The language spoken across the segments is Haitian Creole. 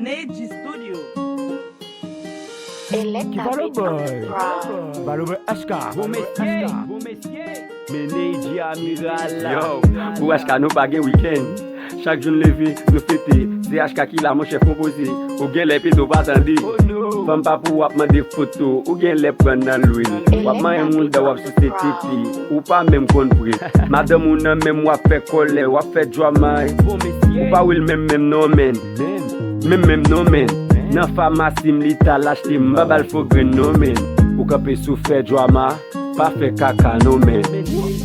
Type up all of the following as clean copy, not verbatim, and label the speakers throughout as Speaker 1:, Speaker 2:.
Speaker 1: Neji Studio.
Speaker 2: Qui va le boy? Va le boy HK.
Speaker 3: Bon messieurs, Meneji Amiral. Yo, pour HK nous pas gen week-end. Chaque jour levé, nous fêter. C'est HK qui la mon chef composé. Ou gen les pito pas attendre. Femme pas pour wap des photos. Ou gen les prendre dans l'huile. Wap man moun da wap société. Ou pas même compris. Madame ou nan même wap fait colère, wap fait drama. Ou pas will même no men. Même no men. Nan pharmacie m'lita l'acheter m'babal faut green no men. Ou kapé sou fait drama, pas fait caca no men.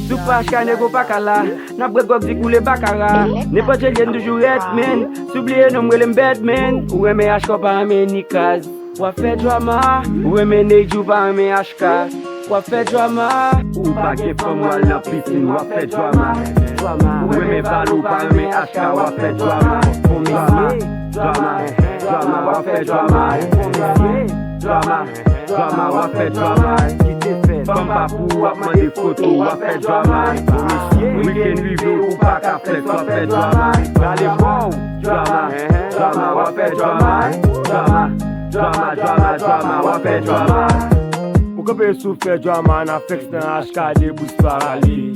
Speaker 3: Sou pas HK nego pas kala, n'a bret gok di koule bakara. N'importe quel toujours red man, s'oublier nom relem bad man. Ou aimé HK pas aimé ni case. Ou fait drama, ou aimé Neji pas aimé HK. Ou fait drama, ou pas gen femme ou al nan piscine, ou fait drama. Ou aimé Valou pas aimé HK, ou fait drama. Drama, drama, ou fait drama. Drama, ou fait drama. Femme pas pour wap man des photos, ou fait drama. Weekend review, ou pas ka flex, ou fait drama. Allez bon, drama, ou fait drama. Drama, ou fait drama.
Speaker 2: Ou kapé sou fait drama, na flex nan HK de bous parali.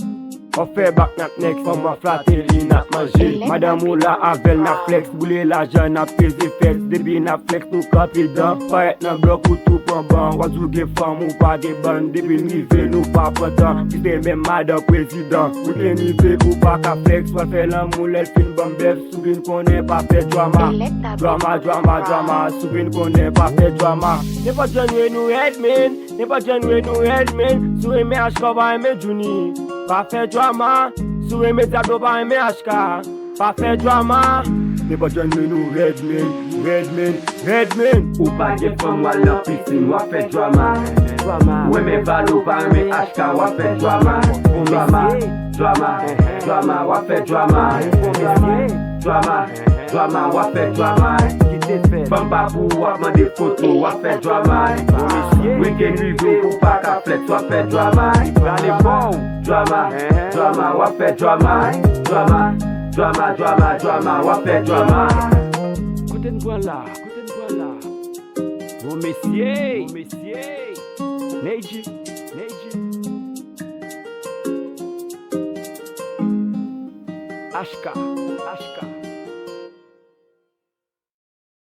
Speaker 2: On fait back nak next, femme wa flatter li nak manger. Madame ou la avel nak flex, boule l'argent nak pèse flex. Debi nak flex nou kapi dan, paret nan bloc ou tout pran ban. Wazou gen femme ou pas gen ban, debi nive nou pa patan. Ki se men madame président, ou gen nive ou pas ka flex. Wal fè l'amour el fin bon bef, soubin konen pa fè drama. Drama, soubin konen pa fè drama. Ne pa jen we nou headman, ne pa jen we nou headman. Sou eme HK ba eme Juni. Pas fait drama, sous les médias de pas aimer HK. Pas fait drama, n'est pas jeune nous Redman.
Speaker 3: Ou pas gen femme ou al nan piscine, ou fait drama. Ou aimé Valou pas aimé HK, ou fait drama. Drama, ou fait drama. Drama, ou fait drama. Femme pas pour wap man des photos, ou fait drama. Weekend review, ou pas ka flex, ou fait drama. Allez bon, drama, ou fait drama. Drama, ou fait drama.
Speaker 1: Kouten kwa la. Bon messieurs. Neji. HK.